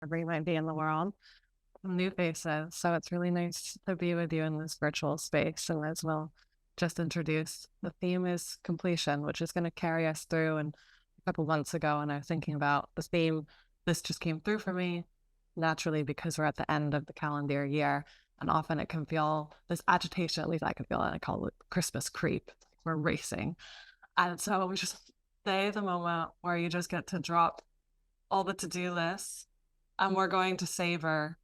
wherever you might be in the world, new faces. So it's really nice to be with you in this virtual space. And as well, just introduce the theme is completion, which is going to carry us through. And a couple months ago, and I was thinking about the theme, this just came through for me naturally because we're at the end of the calendar year. And often it can feel this agitation, at least I can feel it. I call it Christmas creep. We're racing. And so we just stay the moment where you just get to drop all the to-do lists and we're going to savor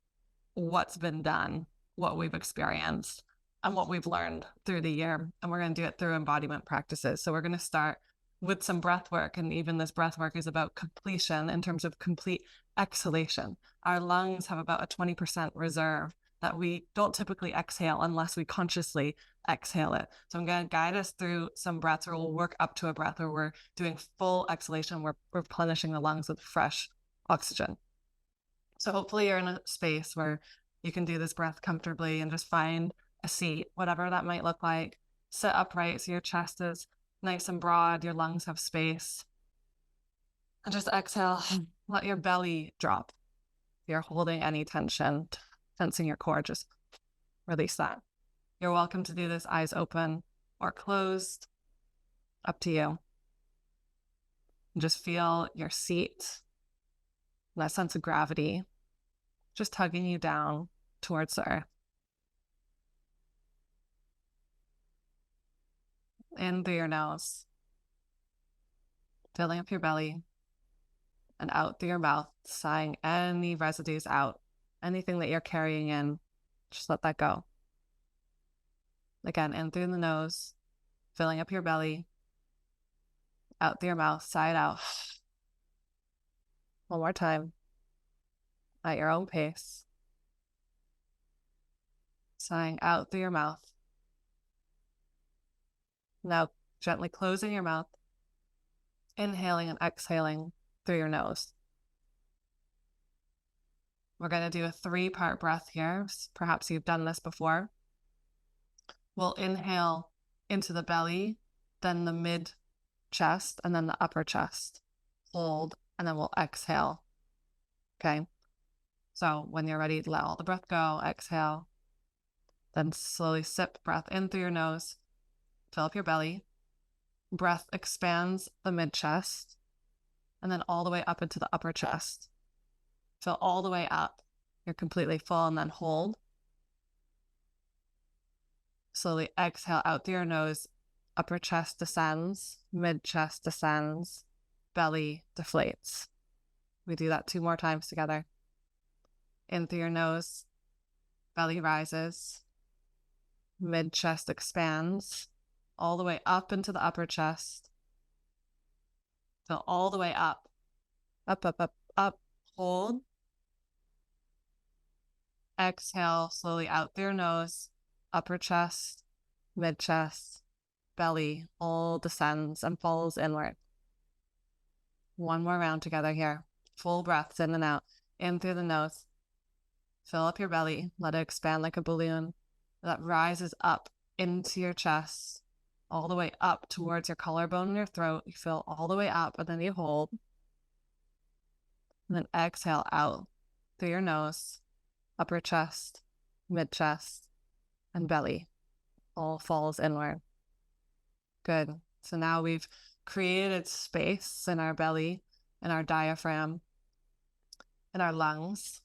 what's been done, what we've experienced, and what we've learned through the year. And we're going to do it through embodiment practices. So we're going to start with some breath work. And even this breath work is about completion in terms of complete exhalation. Our lungs have about a 20% reserve that we don't typically exhale unless we consciously exhale it. So I'm going to guide us through some breaths where we'll work up to a breath where we're doing full exhalation. We're replenishing the lungs with fresh oxygen. So hopefully you're in a space where you can do this breath comfortably and just find a seat, whatever that might look like. Sit upright so your chest is nice and broad, your lungs have space. And just exhale, let your belly drop. If you're holding any tension, tensing your core, just release that. You're welcome to do this eyes open or closed, up to you. And just feel your seat, that sense of gravity, just tugging you down towards the earth. In through your nose, filling up your belly, and out through your mouth, sighing any residues out. Anything that you're carrying in, just let that go. Again, in through the nose, filling up your belly, out through your mouth, sigh it out. One more time, at your own pace. Sighing out through your mouth. Now, gently closing your mouth, inhaling and exhaling through your nose. We're going to do a 3-part breath here. Perhaps you've done this before. We'll inhale into the belly, then the mid chest, and then the upper chest. Hold, and then we'll exhale. Okay? So when you're ready, let all the breath go, exhale. Then slowly sip breath in through your nose. Fill up your belly. Breath expands the mid chest, and then all the way up into the upper chest. Fill all the way up. You're completely full, and then hold. Slowly exhale out through your nose. Upper chest descends, mid chest descends, belly deflates. We do that 2 more times together. In through your nose, belly rises, mid chest expands, all the way up into the upper chest. Fill all the way up, up, up, up, up, hold. Exhale slowly out through your nose, upper chest, mid chest, belly, all descends and falls inward. 1 more round together here. Full breaths in and out. In through the nose. Fill up your belly. Let it expand like a balloon that rises up into your chest, all the way up towards your collarbone and your throat. You fill all the way up, and then you hold. And then exhale out through your nose, upper chest, mid chest, and belly. All falls inward. Good. So now we've created space in our belly, in our diaphragm, in our lungs.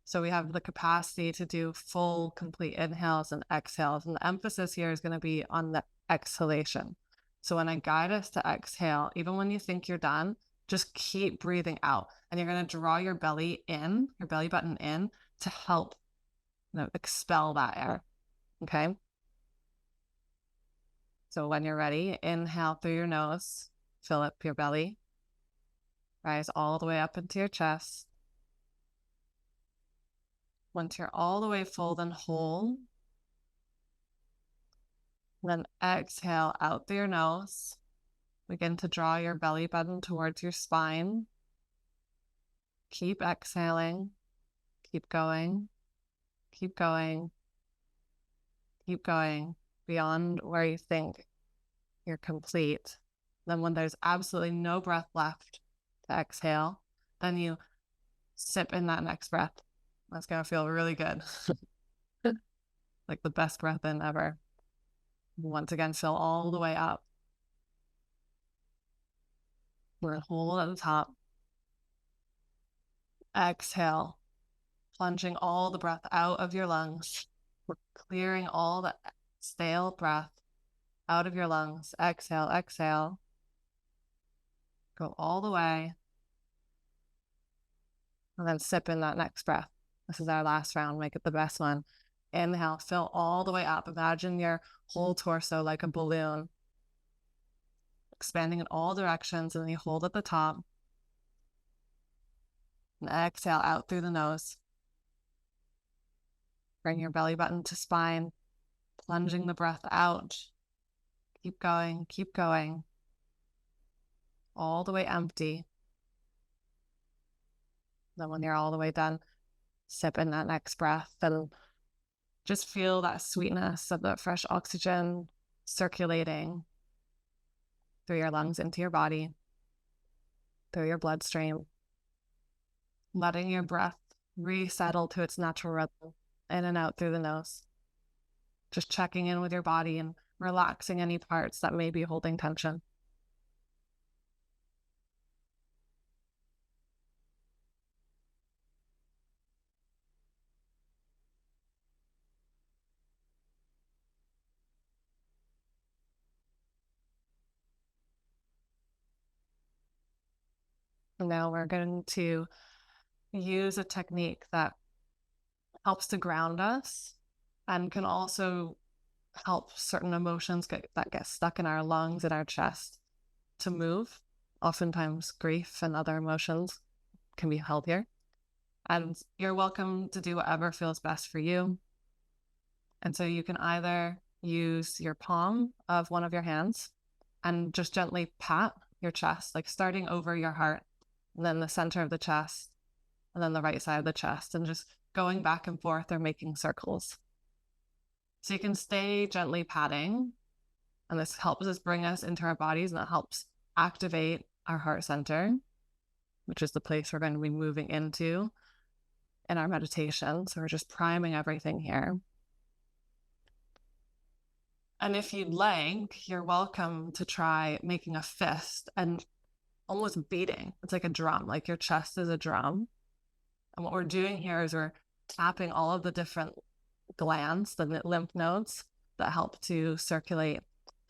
So we have the capacity to do full, complete inhales and exhales. And the emphasis here is going to be on the exhalation. So when I guide us to exhale, even when you think you're done, just keep breathing out. And you're going to draw your belly in, your belly button in, to help expel that air. Okay? So when you're ready, inhale through your nose, fill up your belly, rise all the way up into your chest. Once you're all the way full, then hold. Then exhale out through your nose. Begin to draw your belly button towards your spine. Keep exhaling. Keep going. Keep going. Keep going beyond where you think you're complete. Then when there's absolutely no breath left to exhale, then you Sip in that next breath. That's going to feel really good. Like the best breath in ever. Once again, fill all the way up. We're going to hold at the top. Exhale, plunging all the breath out of your lungs. We're clearing all the stale breath out of your lungs. Exhale, exhale. Go all the way. And then sip in that next breath. This is our last round. Make it the best one. Inhale, fill all the way up. Imagine your whole torso like a balloon, expanding in all directions, and then you hold at the top. And exhale out through the nose. Bring your belly button to spine, plunging the breath out. Keep going, keep going. All the way empty. Then when you're all the way done, sip in that next breath and just feel that sweetness of the fresh oxygen circulating through your lungs into your body, through your bloodstream, letting your breath resettle to its natural rhythm, in and out through the nose. Just checking in with your body and relaxing any parts that may be holding tension. And now we're going to use a technique that helps to ground us and can also help certain emotions that get stuck in our lungs and our chest to move. Oftentimes grief and other emotions can be held here. And you're welcome to do whatever feels best for you. And so you can either use your palm of one of your hands and just gently pat your chest, like starting over your heart, and then the center of the chest, and then the right side of the chest, and just going back and forth or making circles. So you can stay gently patting, and this helps us bring us into our bodies, and it helps activate our heart center, which is the place we're going to be moving into in our meditation. So we're just priming everything here. And if you'd like, you're welcome to try making a fist and almost beating. It's like a drum, like your chest is a drum. And what we're doing here is we're tapping all of the different glands, the lymph nodes that help to circulate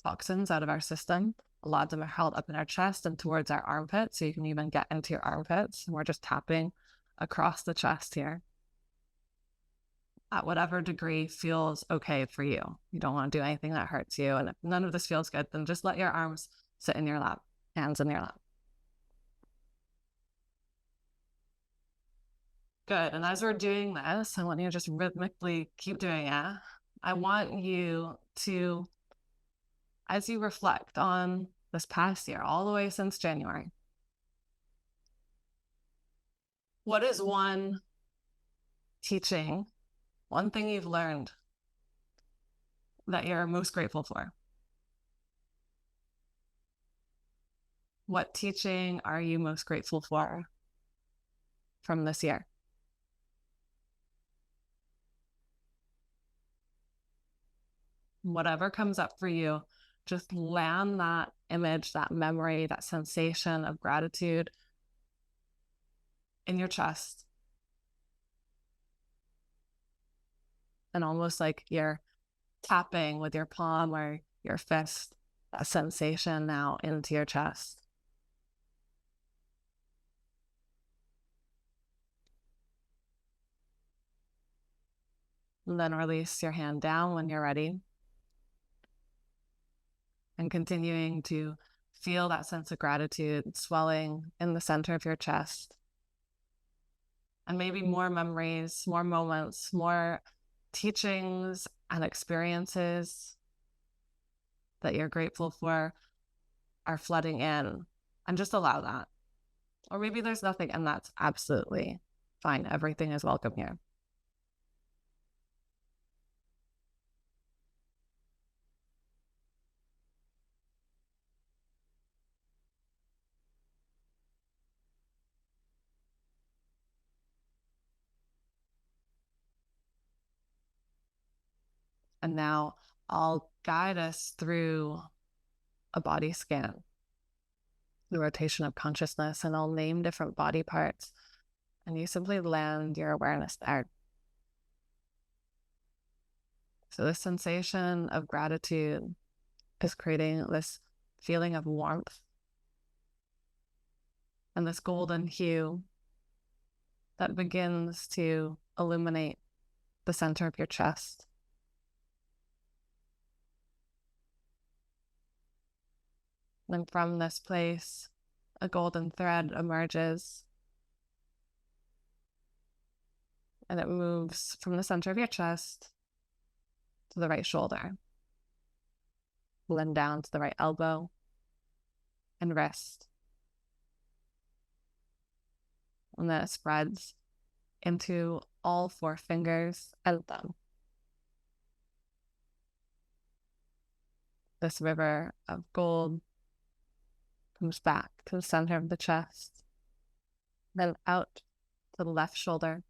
toxins out of our system. A lot of them are held up in our chest and towards our armpits, so you can even get into your armpits. And we're just tapping across the chest here at whatever degree feels okay for you. You don't want to do anything that hurts you. And if none of this feels good, then just let your arms sit in your lap, hands in your lap. Good. And as we're doing this, I want you to just rhythmically keep doing it. I want you to, as you reflect on this past year, all the way since January, what is one teaching, one thing you've learned that you're most grateful for? What teaching are you most grateful for from this year? Whatever comes up for you, just land that image, that memory, that sensation of gratitude in your chest. And almost like you're tapping with your palm or your fist, that sensation now into your chest. And then release your hand down when you're ready. And continuing to feel that sense of gratitude swelling in the center of your chest. And maybe more memories, more moments, more teachings and experiences that you're grateful for are flooding in, and just allow that. Or maybe there's nothing, and that's absolutely fine. Everything is welcome here. And now I'll guide us through a body scan, the rotation of consciousness, and I'll name different body parts. And you simply land your awareness there. So this sensation of gratitude is creating this feeling of warmth and this golden hue that begins to illuminate the center of your chest. And from this place, a golden thread emerges, and it moves from the center of your chest to the right shoulder, then down to the right elbow and wrist. And then it spreads into all 4 fingers and thumb. This river of gold comes back to the center of the chest, then out to the left shoulder,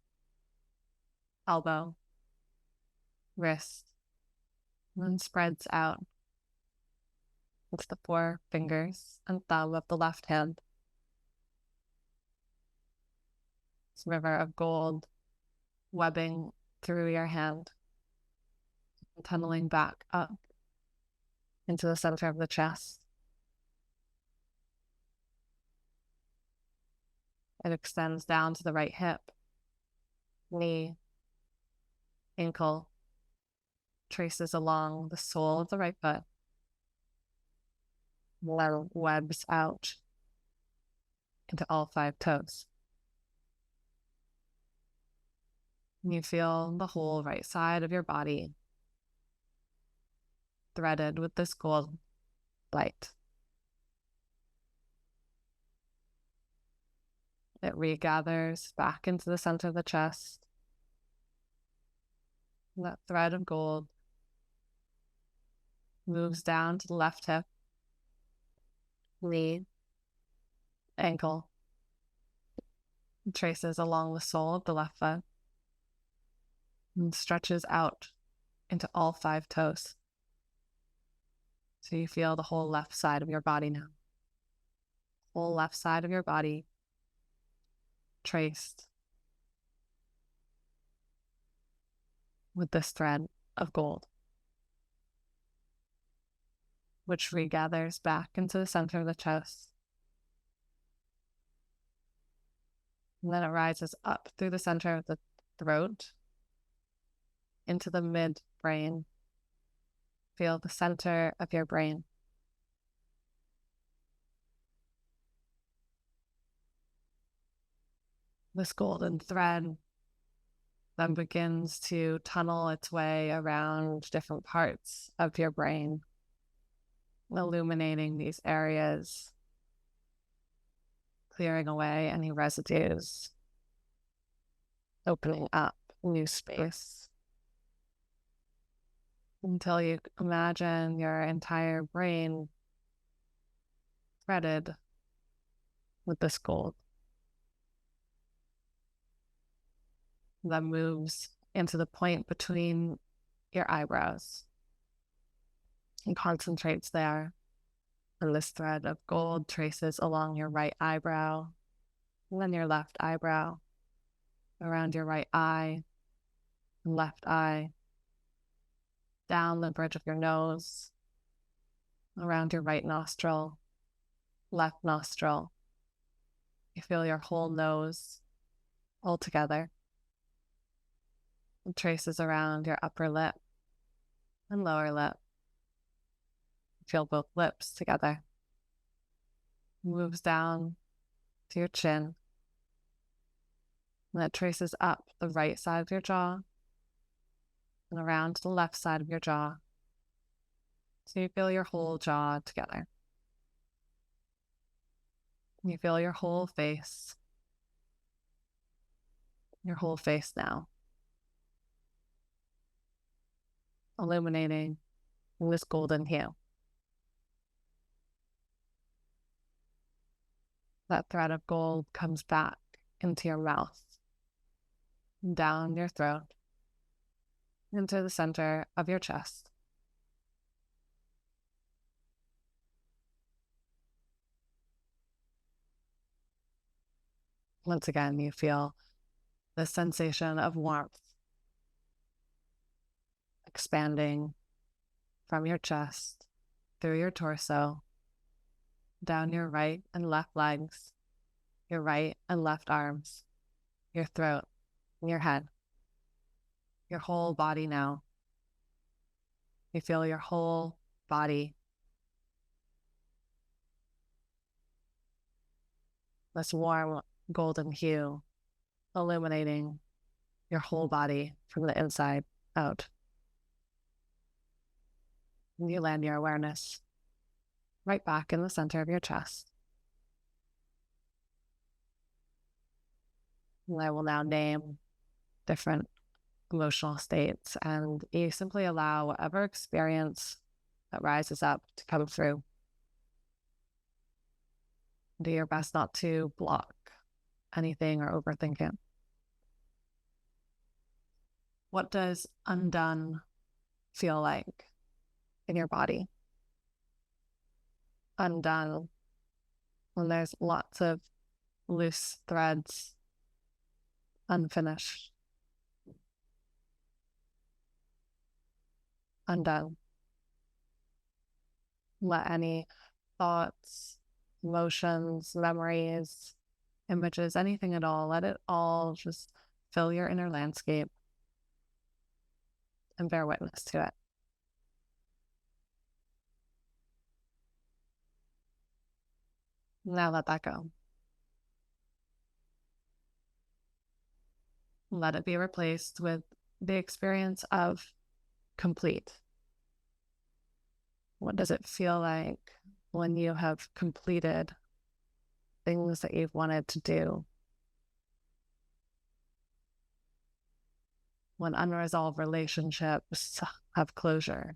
elbow, wrist, and then spreads out into the 4 fingers and thumb of the left hand. This river of gold webbing through your hand, tunneling back up into the center of the chest. It extends down to the right hip, knee, ankle, traces along the sole of the right foot, then webs out into all 5 toes. You feel the whole right side of your body threaded with this gold light. It regathers back into the center of the chest. That thread of gold moves down to the left hip, knee, ankle, traces along the sole of the left foot, and stretches out into all 5 toes. So you feel the whole left side of your body now. Whole left side of your body traced with this thread of gold, which regathers back into the center of the chest. And then it rises up through the center of the throat into the mid-brain. Feel the center of your brain. This golden thread then begins to tunnel its way around different parts of your brain, illuminating these areas, clearing away any residues, opening up new space, until you imagine your entire brain threaded with this gold. That moves into the point between your eyebrows and concentrates there. And this thread of gold traces along your right eyebrow, and then your left eyebrow, around your right eye, and left eye, down the bridge of your nose, around your right nostril, left nostril. You feel your whole nose all together. It traces around your upper lip and lower lip. Feel both lips together. Moves down to your chin. And it traces up the right side of your jaw and around to the left side of your jaw. So you feel your whole jaw together. You feel your whole face. Your whole face now, illuminating this golden hue. That thread of gold comes back into your mouth, down your throat, into the center of your chest. Once again, you feel the sensation of warmth expanding from your chest, through your torso, down your right and left legs, your right and left arms, your throat, and your head, your whole body now. You feel your whole body, this warm golden hue, illuminating your whole body from the inside out. And you land your awareness right back in the center of your chest. And I will now name different emotional states, and you simply allow whatever experience that rises up to come through. Do your best not to block anything or overthink it. What does undone feel like in your body? Undone when there's lots of loose threads, unfinished. Undone. Let any thoughts, emotions, memories, images, anything at all, let it all just fill your inner landscape and bear witness to it. Now let that go. Let it be replaced with the experience of complete. What does it feel like when you have completed things that you've wanted to do? When unresolved relationships have closure?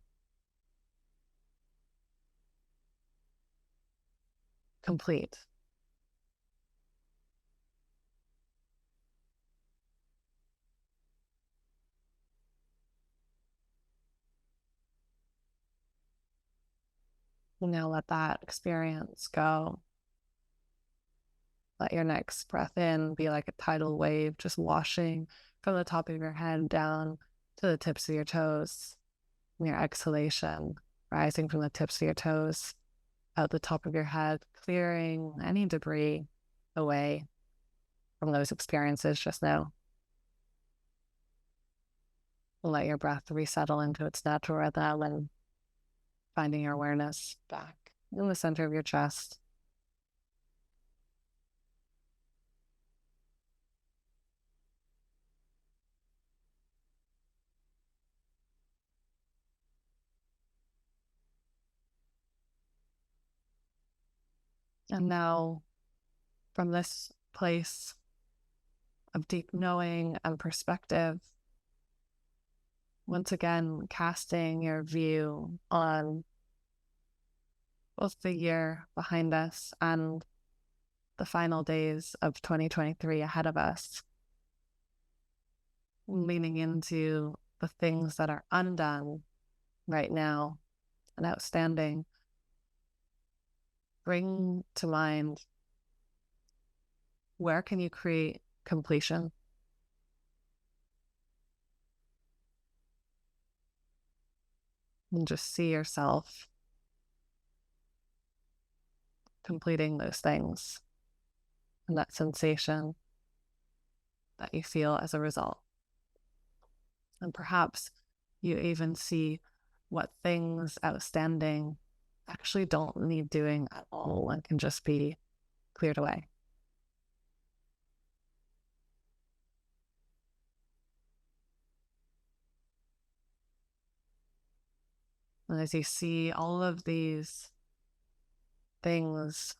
Complete. Now let that experience go. Let your next breath in be like a tidal wave, just washing from the top of your head down to the tips of your toes. And your exhalation, rising from the tips of your toes out the top of your head, clearing any debris away from those experiences just now. Let your breath resettle into its natural rhythm and finding your awareness back in the center of your chest. And now, from this place of deep knowing and perspective, once again, casting your view on both the year behind us and the final days of 2023 ahead of us, leaning into the things that are undone right now and outstanding. Bring to mind, where can you create completion? And just see yourself completing those things and that sensation that you feel as a result. And perhaps you even see what things outstanding actually don't need doing at all and can just be cleared away. And as you see all of these things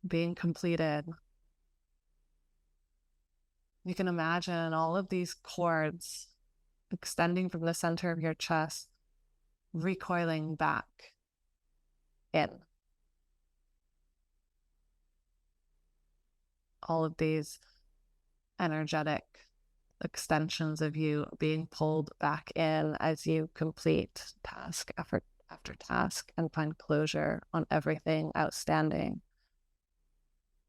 being completed, you can imagine all of these cords extending from the center of your chest, recoiling back in. All of these energetic extensions of you being pulled back in as you complete task after task and find closure on everything outstanding.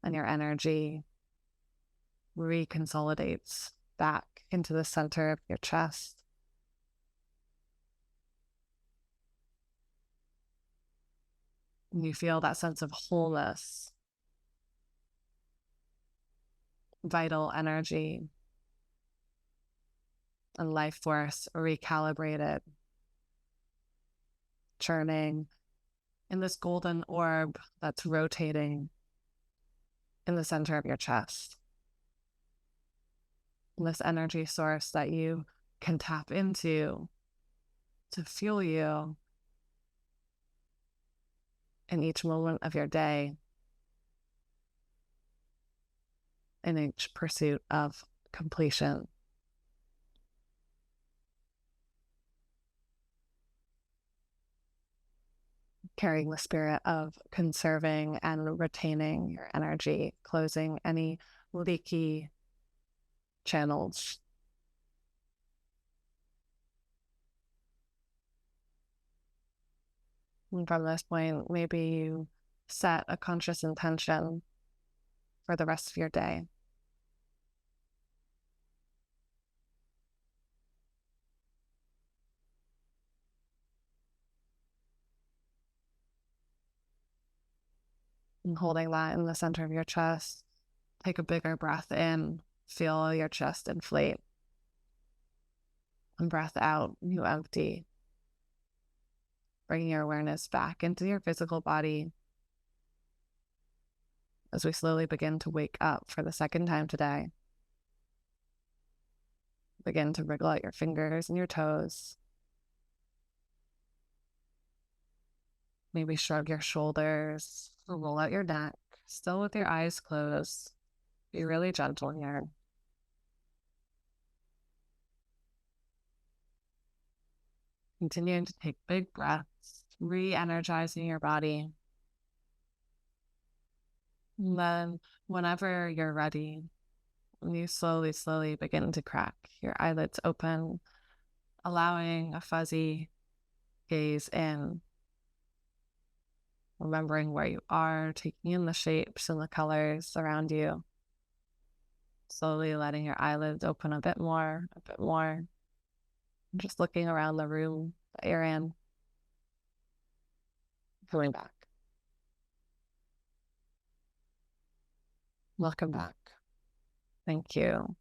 And your energy reconsolidates back into the center of your chest. And you feel that sense of wholeness, vital energy, and life force recalibrated, churning in this golden orb that's rotating in the center of your chest. And this energy source that you can tap into to fuel you in each moment of your day, in each pursuit of completion. Carrying the spirit of conserving and retaining your energy, closing any leaky channels. And from this point, maybe you set a conscious intention for the rest of your day. And holding that in the center of your chest, take a bigger breath in, feel your chest inflate. And breath out, you empty. Bringing your awareness back into your physical body as we slowly begin to wake up for the second time today. Begin to wriggle out your fingers and your toes. Maybe shrug your shoulders, roll out your neck, still with your eyes closed. Be really gentle here. Continuing to take big breaths, re-energizing your body. And then whenever you're ready, you slowly begin to crack your eyelids open, allowing a fuzzy gaze in, remembering where you are, taking in the shapes and the colors around you. Slowly letting your eyelids open a bit more, just looking around the room that you're in. Coming back. Welcome back. Thank you.